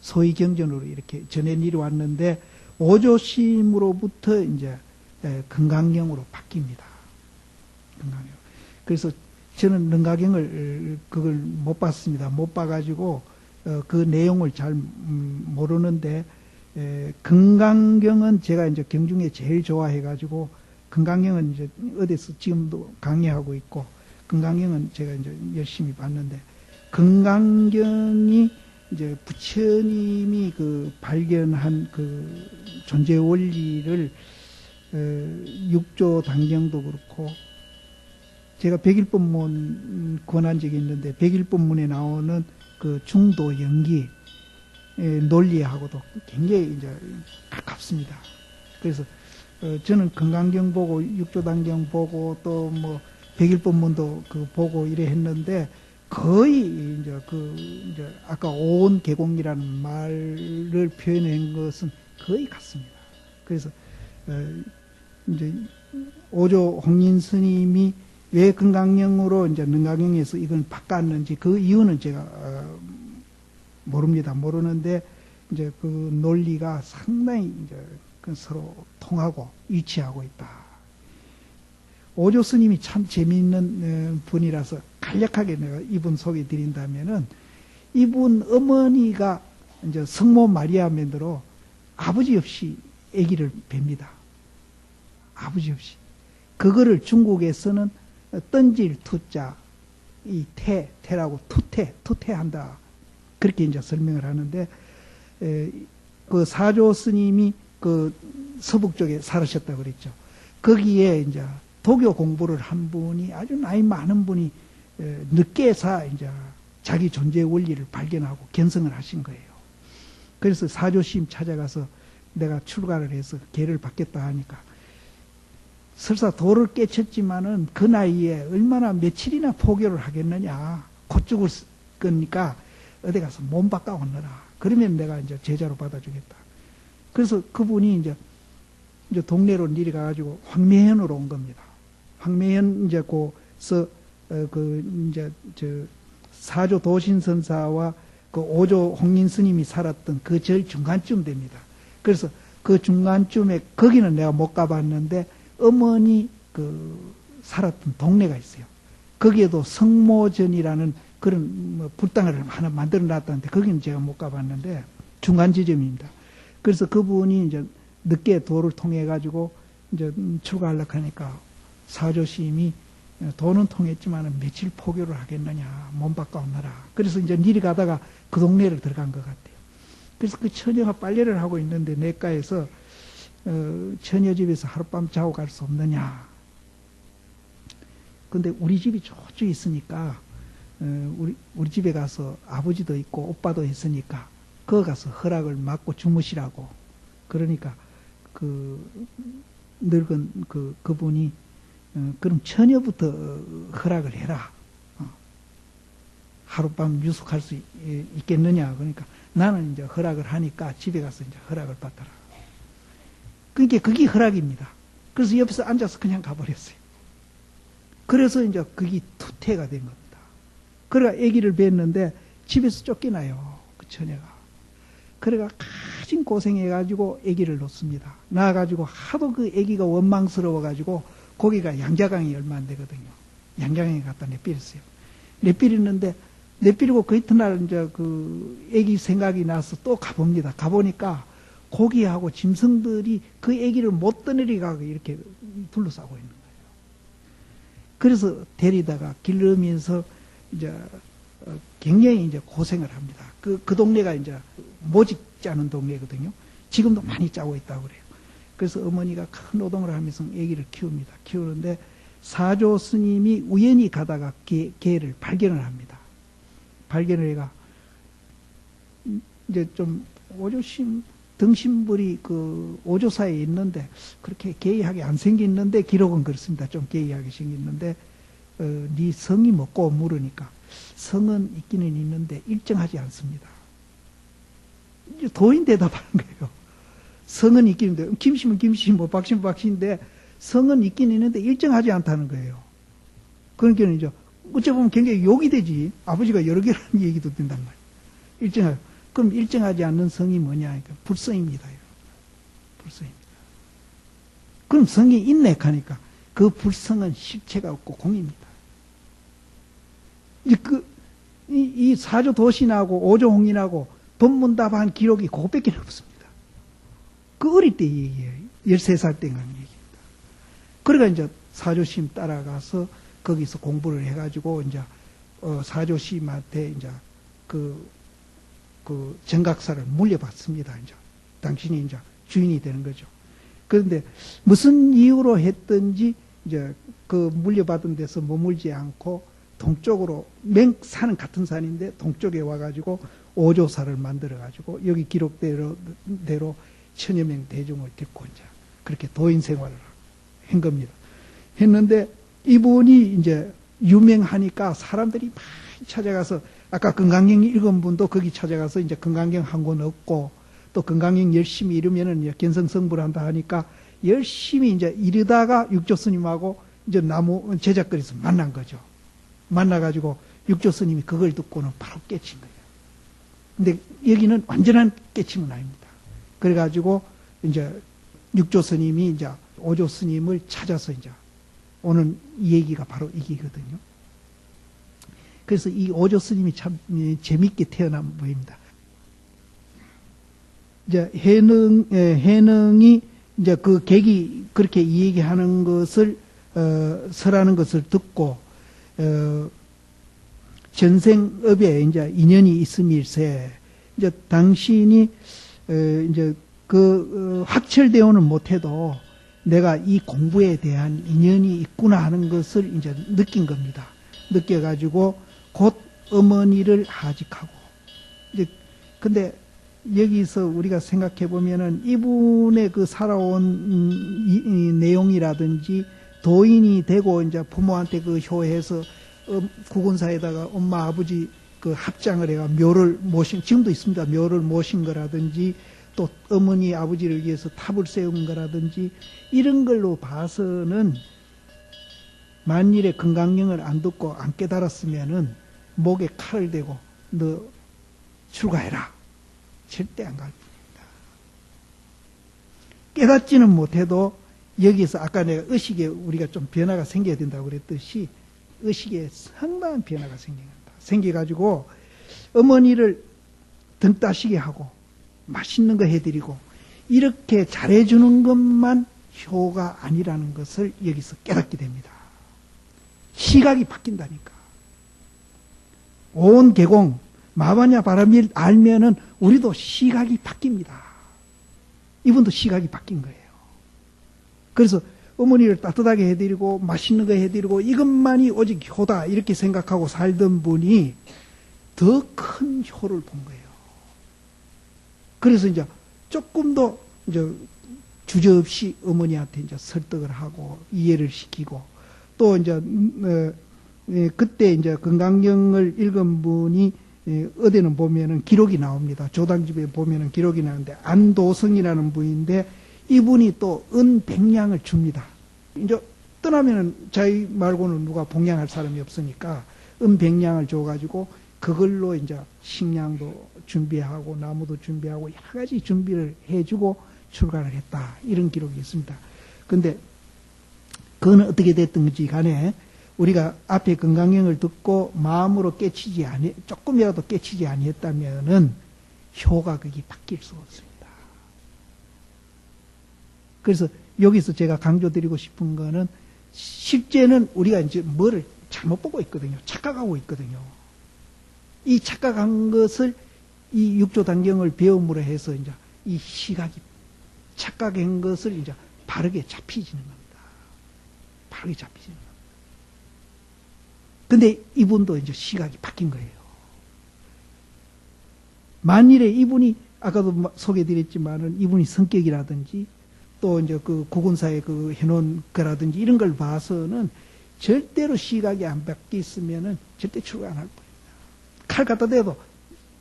소위 경전으로 이렇게 전해 내려왔는데, 오조심으로부터 이제 금강경으로 바뀝니다. 금강경. 그래서 저는 능가경을 그걸 못 봤습니다. 못 봐가지고 그 내용을 잘 모르는데, 금강경은 제가 이제 경중에 제일 좋아해가지고, 금강경은 이제 어디서 지금도 강의하고 있고, 금강경은 제가 이제 열심히 봤는데, 금강경이 이제 부처님이 그 발견한 그 존재 원리를 육조 단경도 그렇고, 제가 백일법문 권한 적이 있는데, 백일법문에 나오는 그 중도 연기 논리하고도 굉장히 이제 가깝습니다. 그래서 저는 금강경 보고 육조단경 보고 또 뭐 백일법문도 그 보고 이래 했는데, 거의 이제 아까 오온 계공이라는 말을 표현한 것은 거의 같습니다. 그래서 이제 오조 홍인 스님이 왜 금강경으로 이제 능가경에서 이걸 바꿨는지 그 이유는 제가 모릅니다. 모르는데, 이제 그 논리가 상당히 이제 서로 통하고 일치하고 있다. 오조 스님이 참 재미있는 분이라서 간략하게 내가 이분 소개 드린다면은, 이분 어머니가 이제 성모 마리아 맨드로 아버지 없이 아기를 뵙니다. 아버지 없이. 그거를 중국에서는 던질 투자, 이 태라고 투태한다. 그렇게 이제 설명을 하는데, 그 사조 스님이 그 서북 쪽에 살으셨다고 그랬죠. 거기에 이제 도교 공부를 한 분이, 아주 나이 많은 분이 늦게서 이제 자기 존재 원리를 발견하고 견성을 하신 거예요. 그래서 사조 스님 찾아가서 내가 출가를 해서 계를 받겠다 하니까, 설사 도를 깨쳤지만은 그 나이에 얼마나 며칠이나 포교를 하겠느냐. 곧 죽을 거니까 어디 가서 몸 바꿔 오너라. 그러면 내가 이제 제자로 받아주겠다. 그래서 그분이 이제 동네로 내려가가지고 황매현으로 온 겁니다. 황매현 이제 고서 이제 사조 도신선사와 그 오조 홍인 스님이 살았던 그 제일 중간쯤 됩니다. 그래서 그 중간쯤에, 거기는 내가 못 가봤는데, 어머니 그 살았던 동네가 있어요. 거기에도 성모전이라는 그런 뭐 불당을 하나 만들어 놨다는데, 거기는 제가 못 가봤는데 중간 지점입니다. 그래서 그분이 이제 늦게 도를 통해 가지고 이제 출가하려고 하니까 사조 스님이 도는 통했지만 며칠 포교를 하겠느냐, 몸 바꿔 오너라. 그래서 이제 내려가다가 그 동네를 들어간 것 같아요. 그래서 그 처녀가 빨래를 하고 있는데 내과에서 처녀 집에서 하룻밤 자고 갈 수 없느냐. 근데 우리 집이 저쪽에 있으니까 우리 집에 가서 아버지도 있고 오빠도 있으니까 거기 가서 허락을 받고 주무시라고. 그러니까 그 늙은 그분이 그럼 처녀부터 허락을 해라. 하룻밤 유숙할 수 있겠느냐. 그러니까 나는 이제 허락을 하니까 집에 가서 이제 허락을 받더라. 그게 허락입니다. 그래서 옆에서 앉아서 그냥 가버렸어요. 그래서 이제 그게 투태가 된 겁니다. 그래가 아기를 뵀는데 집에서 쫓겨나요. 그 처녀가. 그래가 가진 고생해가지고 아기를 놓습니다. 낳아가지고 하도 그 아기가 원망스러워가지고 거기가 양자강이 얼마 안 되거든요. 양자강에 갖다 내버렸어요. 내버렸는데 내버리고 그 이튿날 이제 그 아기 생각이 나서 또 가봅니다. 가보니까 고기하고 짐승들이 그 아기를 못 떠내리가고 이렇게 둘러싸고 있는 거예요. 그래서 데리다가 길르면서 이제 굉장히 이제 고생을 합니다. 그 동네가 이제 모직 짜는 동네거든요. 지금도 많이 짜고 있다고 그래요. 그래서 어머니가 큰 노동을 하면서 아기를 키웁니다. 키우는데 사조 스님이 우연히 가다가 개를 발견을 합니다. 발견을 해가 이제 좀 오조심 등신불이 그 오조사에 있는데 그렇게 개의하게 안 생겼는데 기록은 그렇습니다. 좀 개의하게 생겼는데 네 성이 뭐고 물으니까 성은 있기는 있는데 일정하지 않습니다. 도인 대답하는 거예요. 성은 있기는 있는데, 김씨면 김씨, 뭐 박씨면 박씨인데, 성은 있긴 있는데 일정하지 않다는 거예요. 그러니까 이제, 어찌 보면 굉장히 욕이 되지. 아버지가 여러 개라는 얘기도 된단 말이에요. 일정하지. 그럼 일정하지 않는 성이 뭐냐? 그러니까 불성입니다. 불성입니다. 그럼 성이 있네 하니까 그 불성은 실체가 없고 공입니다. 이 사조 도신하고 오조 홍인하고 법문답한 기록이 그것밖에 없습니다. 그 어릴 때 얘기예요. 13살 때인 얘기입니다. 그러니까 이제 사조심 따라가서 거기서 공부를 해가지고 이제 사조심한테 이제 그 정각사를 물려받습니다. 이제 당신이 이제 주인이 되는 거죠. 그런데 무슨 이유로 했든지 이제 그 물려받은 데서 머물지 않고 동쪽으로 산은 같은 산인데 동쪽에 와가지고 오조사를 만들어가지고 여기 기록대로 천여 명 대중을 데리고 이제 그렇게 도인 생활을 한 겁니다. 했는데 이분이 이제 유명하니까 사람들이 많이 찾아가서 아까 건강경 읽은 분도 거기 찾아가서 이제 건강경 한 권 얻고 또 건강경 열심히 이르면은 이제 견성성불 한다 하니까 열심히 이제 이르다가 육조 스님하고 이제 나무 제작거리에서 만난 거죠. 만나가지고 육조 스님이 그걸 듣고는 바로 깨친 거예요. 근데 여기는 완전한 깨침은 아닙니다. 그래가지고 이제 육조 스님이 이제 오조 스님을 찾아서 이제 오는 이 얘기가 바로 이기거든요. 그래서 이 오조 스님이 참 재밌게 태어난 분입니다. 이제 해능이 이제 그 객이 그렇게 이 얘기하는 것을 설하는 것을 듣고 전생업에 이제 인연이 있음일세 이제 당신이 이제 확철되어는 못해도 내가 이 공부에 대한 인연이 있구나 하는 것을 이제 느낀 겁니다. 느껴가지고 곧 어머니를 하직하고 이제 근데 여기서 우리가 생각해 보면은 이분의 그 살아온 이 내용이라든지 도인이 되고 이제 부모한테 그 효해서 구군사에다가 엄마 아버지 그 합장을 해가 묘를 모신 지금도 있습니다. 묘를 모신 거라든지 또 어머니 아버지를 위해서 탑을 세운 거라든지 이런 걸로 봐서는 만일에 건강령을 안 듣고 안 깨달았으면은 목에 칼을 대고 너 출가해라. 절대 안 갈 뿐입니다. 깨닫지는 못해도 여기서 아까 내가 의식에 우리가 좀 변화가 생겨야 된다고 그랬듯이 의식에 상당한 변화가 생깁니다. 생겨가지고 어머니를 등 따시게 하고 맛있는 거 해드리고 이렇게 잘해주는 것만 효가 아니라는 것을 여기서 깨닫게 됩니다. 시각이 바뀐다니까. 온 계공 마바냐 바람일 알면은 우리도 시각이 바뀝니다. 이분도 시각이 바뀐 거예요. 그래서 어머니를 따뜻하게 해드리고 맛있는 거 해드리고 이것만이 오직 효다 이렇게 생각하고 살던 분이 더 큰 효를 본 거예요. 그래서 이제 조금 더 이제 주저없이 어머니한테 이제 설득을 하고 이해를 시키고 또 이제 그때 이제 건강경을 읽은 분이 어디는 보면은 기록이 나옵니다. 조당집에 보면은 기록이 나오는데 안도성이라는 분인데 이분이 또 은백냥을 줍니다. 이제 떠나면은 자기 말고는 누가 봉양할 사람이 없으니까 은백냥을 줘가지고 그걸로 이제 식량도 준비하고 나무도 준비하고 여러 가지 준비를 해주고 출가를 했다. 이런 기록이 있습니다. 근데 그거는 어떻게 됐든지 간에 우리가 앞에 건강경을 듣고 마음으로 깨치지 아니, 조금이라도 깨치지 아니했다면은 효가 그게 바뀔 수가 없습니다. 그래서 여기서 제가 강조드리고 싶은 거는 실제는 우리가 이제 뭐를 잘못 보고 있거든요. 착각하고 있거든요. 이 착각한 것을 이 육조단경을 배움으로 해서 이제 이 시각이 착각한 것을 이제 바르게 잡히지는 겁니다. 바르게 잡히지는 겁니다. 근데 이분도 이제 시각이 바뀐 거예요. 만일에 이분이 아까도 소개드렸지만은 이분이 성격이라든지 또 이제 그 구군사에 그 해놓은 거라든지 이런 걸 봐서는 절대로 시각이 안 바뀌었으면은 절대 출가 안 할 뿐입니다. 칼 갖다 대도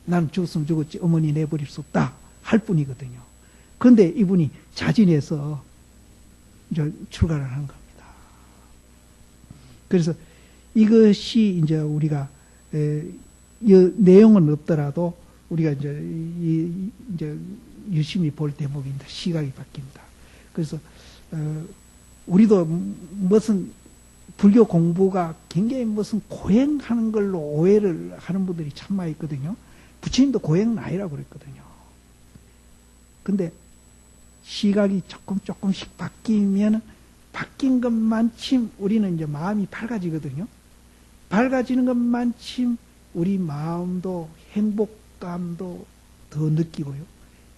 나는 죽었으면 죽었지 어머니 내버릴 수 없다 할 뿐이거든요. 그런데 이분이 자진해서 이제 출가를 하는 겁니다. 그래서 이것이 이제 우리가 내용은 없더라도 우리가 이제 유심히 볼 대목입니다. 시각이 바뀝니다. 그래서 우리도 무슨 불교 공부가 굉장히 무슨 고행하는 걸로 오해를 하는 분들이 참 많이 있거든요. 부처님도 고행은 아니라고 그랬거든요. 근데 시각이 조금씩 바뀌면 바뀐 것만큼 우리는 이제 마음이 밝아지거든요. 밝아지는 것만큼 우리 마음도 행복감도 더 느끼고요.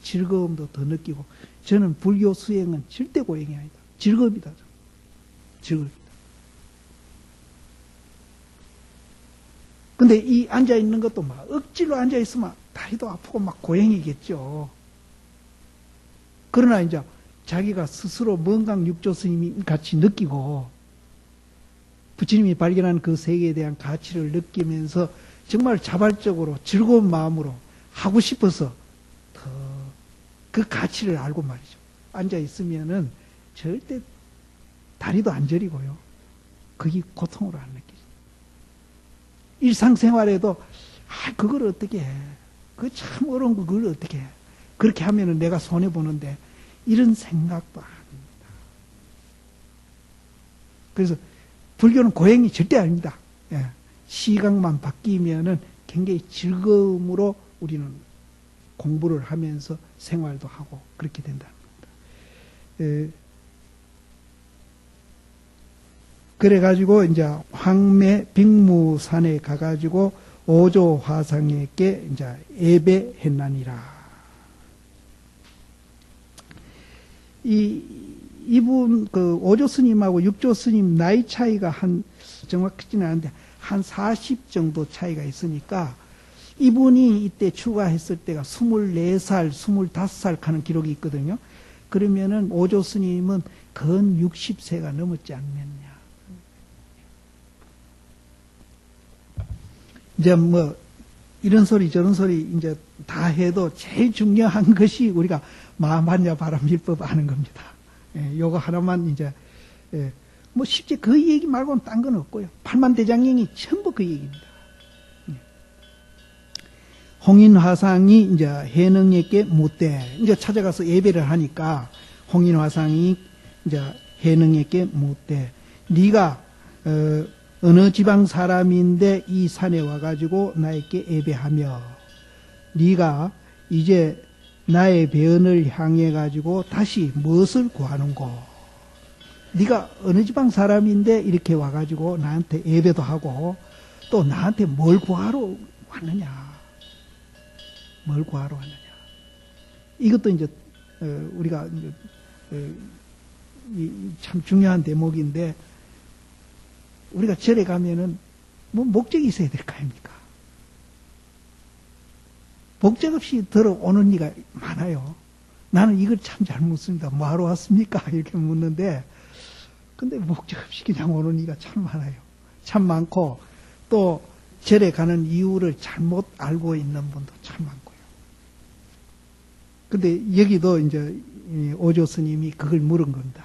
즐거움도 더 느끼고. 저는 불교 수행은 절대 고행이 아니다. 즐겁이다. 즐겁이다. 근데 이 앉아있는 것도 막 억지로 앉아있으면 다리도 아프고 막 고행이겠죠. 그러나 이제 자기가 스스로 뭔가 육조 스님이 같이 느끼고 부처님이 발견한 그 세계에 대한 가치를 느끼면서 정말 자발적으로 즐거운 마음으로 하고 싶어서 더 그 가치를 알고 말이죠. 앉아있으면은 절대 다리도 안 저리고요. 그게 고통으로 안 느끼죠. 일상생활에도 그걸 어떻게 해. 그거 참 어려운 거 그걸 어떻게 해. 그렇게 하면은 내가 손해보는데 이런 생각도 안 합니다. 그래서 불교는 고행이 절대 아닙니다. 예. 시각만 바뀌면은 굉장히 즐거움으로 우리는 공부를 하면서 생활도 하고 그렇게 된다는 겁니다. 그래가지고 이제 황매 빅무산에 가가지고 오조 화상에게 이제 예배했나니라. 이분 그 오조 스님하고 육조 스님 나이 차이가 정확하지는 않은데 한 40 정도 차이가 있으니까 이분이 이때 출가했을 때가 24살, 25살 하는 기록이 있거든요. 그러면은 오조 스님은 건 60세가 넘었지 않느냐. 이제 뭐 이런 소리 저런 소리 이제 다 해도 제일 중요한 것이 우리가 마하반야 바람일법 아는 겁니다. 예, 요거 하나만 이제 뭐 쉽지 그 얘기 말고는 딴 건 없고요. 팔만대장경이 전부 그 얘기입니다. 홍인화상이 이제 해능에게 묻되 이제 찾아가서 예배를 하니까 홍인화상이 이제 해능에게 묻되 네가 어느 지방 사람인데 이 산에 와가지고 나에게 예배하며 네가 이제 나의 배언을 향해 가지고 다시 무엇을 구하는고? 네가 어느 지방 사람인데 이렇게 와가지고 나한테 예배도 하고 또 나한테 뭘 구하러 왔느냐? 뭘 구하러 왔느냐? 이것도 이제 우리가 참 중요한 대목인데 우리가 절에 가면은 뭐 목적이 있어야 될 거 아닙니까? 목적 없이 들어오는 이가 많아요. 나는 이걸 참 잘 묻습니다. 뭐하러 왔습니까? 이렇게 묻는데 근데 목적 없이 그냥 오는 이가 참 많아요. 참 많고 또 절에 가는 이유를 잘못 알고 있는 분도 참 많고요. 근데 여기도 이제 오조 스님이 그걸 물은 겁니다.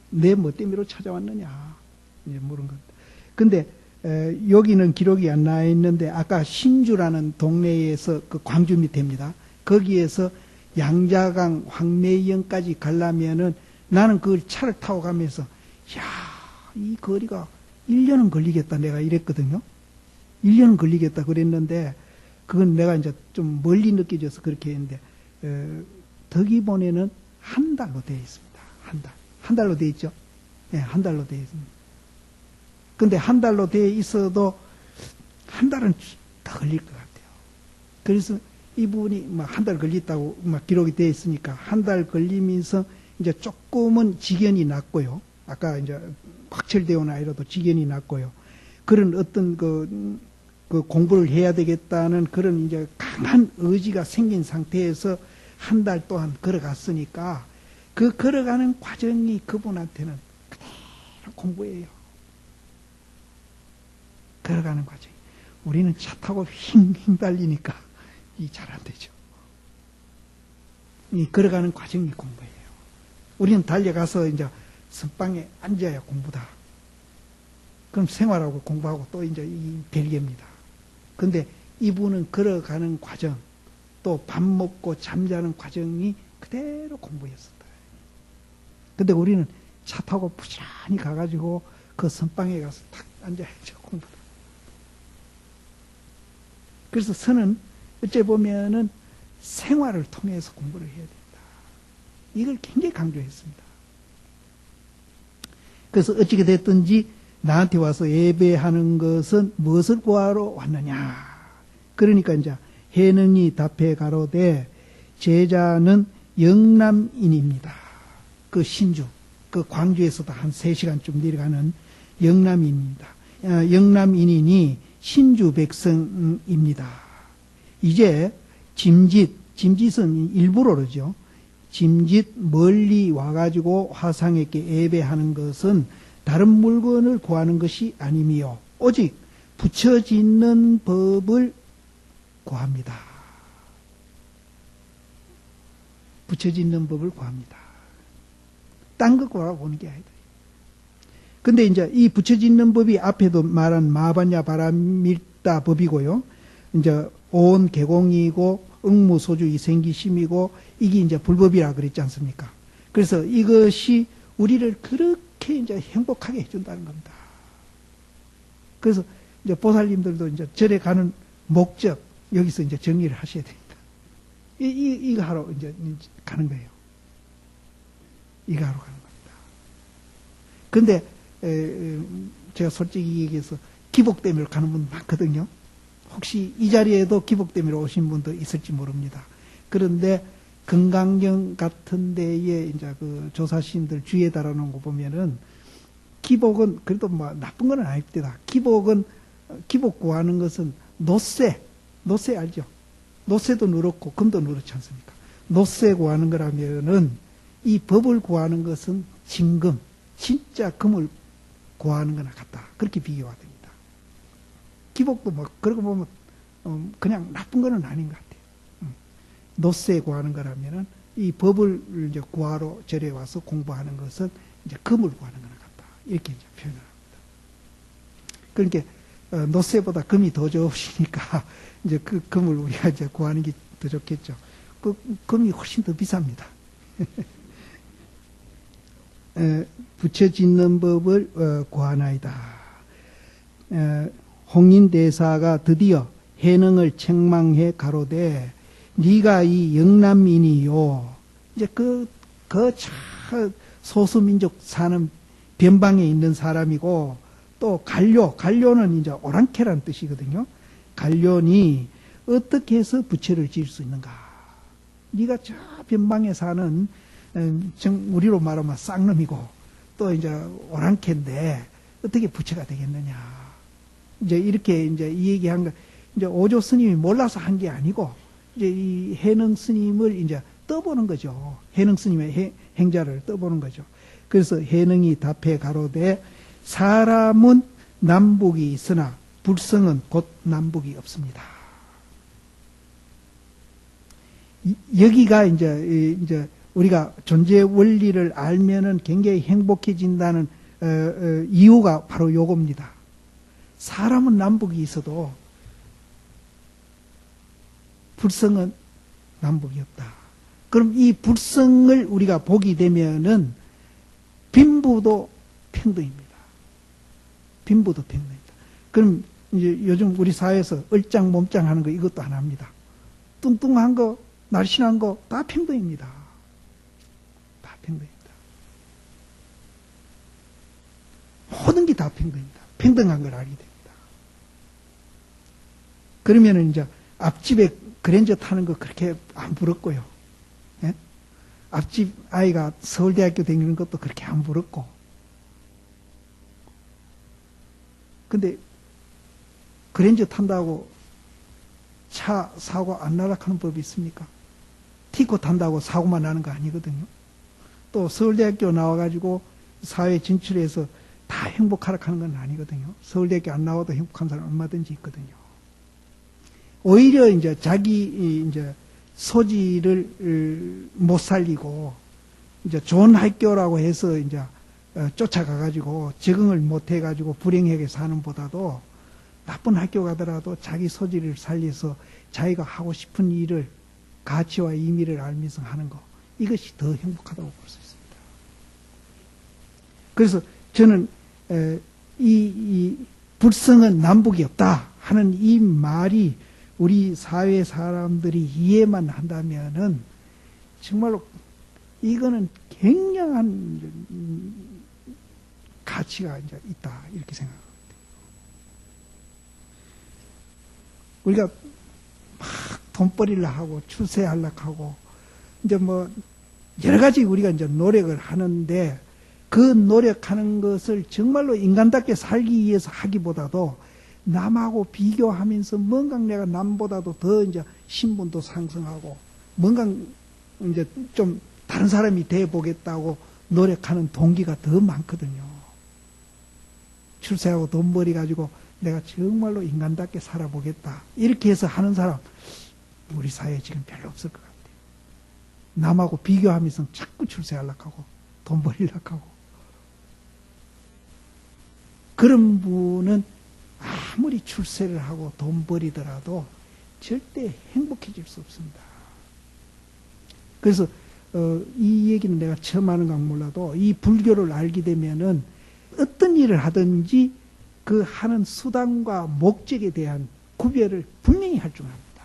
내 뭐 때문에 찾아왔느냐? 이제 물은 겁니다. 근데 여기는 기록이 안 나와 있는데 아까 신주라는 동네에서 그 광주 밑에입니다. 거기에서 양자강 황매영까지 가려면은 나는 그걸 차를 타고 가면서 야, 이 거리가 1년은 걸리겠다 내가 이랬거든요. 1년은 걸리겠다 그랬는데 그건 내가 이제 좀 멀리 느껴져서 그렇게 했는데 덕이본에는 한 달로 되어 있습니다. 한 달. 한 달로 되어 있죠. 네, 한 달로 되어 있습니다. 근데 한 달로 되어 있어도 한 달은 더 걸릴 것 같아요. 그래서 이분이 막 한 달 걸렸다고 막 기록이 되어 있으니까 한 달 걸리면서 이제 조금은 지견이 났고요. 아까 이제 확철되어 나이라도 지견이 났고요. 그런 어떤 그 공부를 해야 되겠다는 그런 이제 강한 의지가 생긴 상태에서 한 달 동안 걸어갔으니까 그 걸어가는 과정이 그분한테는 그대로 공부예요. 걸어가는 과정. 우리는 차 타고 힝힝 달리니까 이 잘 안 되죠. 이 걸어가는 과정이 공부예요. 우리는 달려가서 이제 선방에 앉아야 공부다. 그럼 생활하고 공부하고 또 이제 이 별개입니다. 근데 이분은 걸어가는 과정, 또 밥 먹고 잠자는 과정이 그대로 공부였었다. 근데 우리는 차 타고 부지런히 가가지고 그 선방에 가서 탁 앉아야죠, 공부다. 그래서 선은 어째 보면은 생활을 통해서 공부를 해야 된다. 이걸 굉장히 강조했습니다. 그래서 어찌게 됐든지 나한테 와서 예배하는 것은 무엇을 구하러 왔느냐. 그러니까 이제 해능이 답해 가로되 제자는 영남인입니다. 그 신주, 그 광주에서도 한 3시간쯤 내려가는 영남인입니다. 영남인이니 신주 백성입니다. 이제 짐짓은 일부러 그러죠. 짐짓 멀리 와가지고 화상에게 예배하는 것은 다른 물건을 구하는 것이 아니며 오직 붙여짓는 법을 구합니다. 붙여짓는 법을 구합니다. 딴 거 구하고 오는 게 아니다. 근데 이제 이 붙여짓는 법이 앞에도 말한 마반야 바라밀다 법이고요. 이제 온 개공이고 응무소주 이생기심이고 이게 이제 불법이라 그랬지 않습니까? 그래서 이것이 우리를 그렇게 이제 행복하게 해준다는 겁니다. 그래서 이제 보살님들도 이제 절에 가는 목적 여기서 이제 정리를 하셔야 됩니다. 이거 하러 이제 가는 거예요. 이거 하러 가는 겁니다. 근데 제가 솔직히 얘기해서 기복 때문에 가는 분 많거든요. 혹시 이 자리에도 기복 때문에 오신 분도 있을지 모릅니다. 그런데 금강경 같은 데에 이제 그 조사시인들 주위에 달아놓은 거 보면은 기복은 그래도 뭐 나쁜 건 아닙니다. 기복 구하는 것은 노세 알죠? 노세도 누렇고 금도 누렇지 않습니까? 노세 구하는 거라면은 이 법을 구하는 것은 진금, 진짜 금을 구하는 거나 같다. 그렇게 비교가 됩니다. 기복도 뭐 그러고 보면 그냥 나쁜 거는 아닌 것 같아요. 노세 구하는 거라면은 이 법을 이제 구하러 절에 와서 공부하는 것은 이제 금을 구하는 거나 같다. 이렇게 이제 표현을 합니다. 그러니까 노세보다 금이 더 좋으시니까 이제 그 금을 우리가 이제 구하는 게 더 좋겠죠. 그 금이 훨씬 더 비쌉니다. 붙여짓는 법을 구하나이다. 홍인대사가 드디어 해능을 책망해 가로되 네가 이 영남인이요. 이제 소수민족 사는 변방에 있는 사람이고 또 관료는 이제 오랑캐라는 뜻이거든요. 관료니 어떻게 해서 부처를 지을 수 있는가? 네가 저 변방에 사는 우리로 말하면 쌍놈이고 또 이제 오랑캐인데 어떻게 부처가 되겠느냐? 이제 이렇게 이제 이 얘기한 거 이제 오조 스님이 몰라서 한 게 아니고 이제 이 해능 스님을 이제 떠보는 거죠. 해능 스님의 행자를 떠보는 거죠. 그래서 해능이 답해 가로되 사람은 남북이 있으나 불성은 곧 남북이 없습니다. 여기가 이제 우리가 존재 원리를 알면은 굉장히 행복해진다는 이유가 바로 요겁니다. 사람은 남북이 있어도 불성은 남북이 없다. 그럼 이 불성을 우리가 보게 되면은 빈부도 평등입니다. 빈부도 평등입니다. 그럼 이제 요즘 우리 사회에서 얼짱 몸짱 하는 거 이것도 안 합니다. 뚱뚱한 거, 날씬한 거 다 평등입니다. 다 평등입니다. 모든 게 다 평등입니다. 평등한 걸 알게 됩니다. 그러면은 이제 앞집에 그랜저 타는 거 그렇게 안 부럽고요. 예? 앞집 아이가 서울대학교 다니는 것도 그렇게 안 부럽고. 근데 그랜저 탄다고 차 사고 안 나락하는 법이 있습니까? 티코 탄다고 사고만 나는 거 아니거든요. 또 서울대학교 나와가지고 사회 진출해서 다 행복하라 하는 건 아니거든요. 서울대학교 안 나와도 행복한 사람 얼마든지 있거든요. 오히려 이제 자기 이제 소질을 못 살리고 이제 좋은 학교라고 해서 이제 쫓아가가지고 적응을 못 해가지고 불행하게 사는 보다도 나쁜 학교 가더라도 자기 소질을 살려서 자기가 하고 싶은 일을 가치와 의미를 알면서 하는 거, 이것이 더 행복하다고 볼 수 있습니다. 그래서 저는 이 불성은 남북이 없다 하는 이 말이 우리 사회 사람들이 이해만 한다면은 정말로 이거는 굉장한 가치가 이제 있다, 이렇게 생각합니다. 우리가 막 돈벌이를 하고 출세하려고 하고 이제 뭐 여러 가지 우리가 이제 노력을 하는데, 그 노력하는 것을 정말로 인간답게 살기 위해서 하기보다도 남하고 비교하면서 뭔가 내가 남보다도 더 이제 신분도 상승하고 뭔가 이제 좀 다른 사람이 돼 보겠다고 노력하는 동기가 더 많거든요. 출세하고 돈벌이 가지고 내가 정말로 인간답게 살아보겠다, 이렇게 해서 하는 사람 우리 사회에 지금 별로 없을 것 같아요. 남하고 비교하면서 자꾸 출세하려고 하고 돈 벌이려고 하고, 그런 분은 아무리 출세를 하고 돈 벌이더라도 절대 행복해질 수 없습니다. 그래서 이 얘기는 내가 처음 하는 건 몰라도 이 불교를 알게 되면은 어떤 일을 하든지 그 하는 수단과 목적에 대한 구별을 분명히 할 줄 압니다.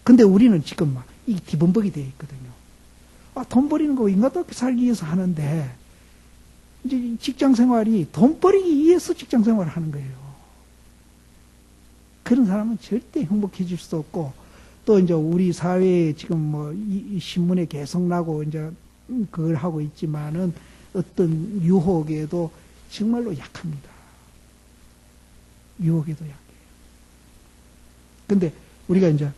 근데 우리는 지금 막 이 뒤범벅이 되어 있거든요. 돈 버리는 거 인간답게 살기 위해서 하는데, 이제 직장 생활이 돈 버리기 위해서 직장 생활을 하는 거예요. 그런 사람은 절대 행복해질 수 없고, 또 이제 우리 사회에 지금 뭐 이 신문에 계속 나고 이제 그걸 하고 있지만은 어떤 유혹에도 정말로 약합니다. 유혹에도 약해요. 근데 우리가 이제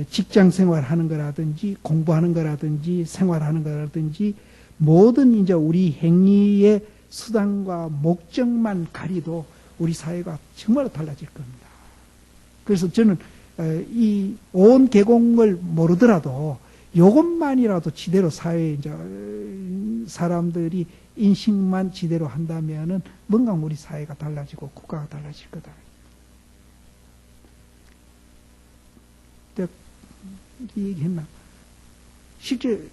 직장 생활하는 거라든지 공부하는 거라든지 생활하는 거라든지 모든 이제 우리 행위의 수단과 목적만 가리도 우리 사회가 정말로 달라질 겁니다. 그래서 저는 이 온 계공을 모르더라도 이것만이라도 지대로 사회에 이제 사람들이 인식만 지대로 한다면은 뭔가 우리 사회가 달라지고 국가가 달라질 거다. 내가 이 얘기했나? 실제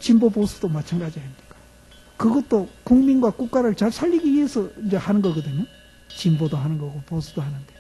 진보 보수도 마찬가지 아닙니까? 그것도 국민과 국가를 잘 살리기 위해서 이제 하는 거거든요. 진보도 하는 거고 보수도 하는데.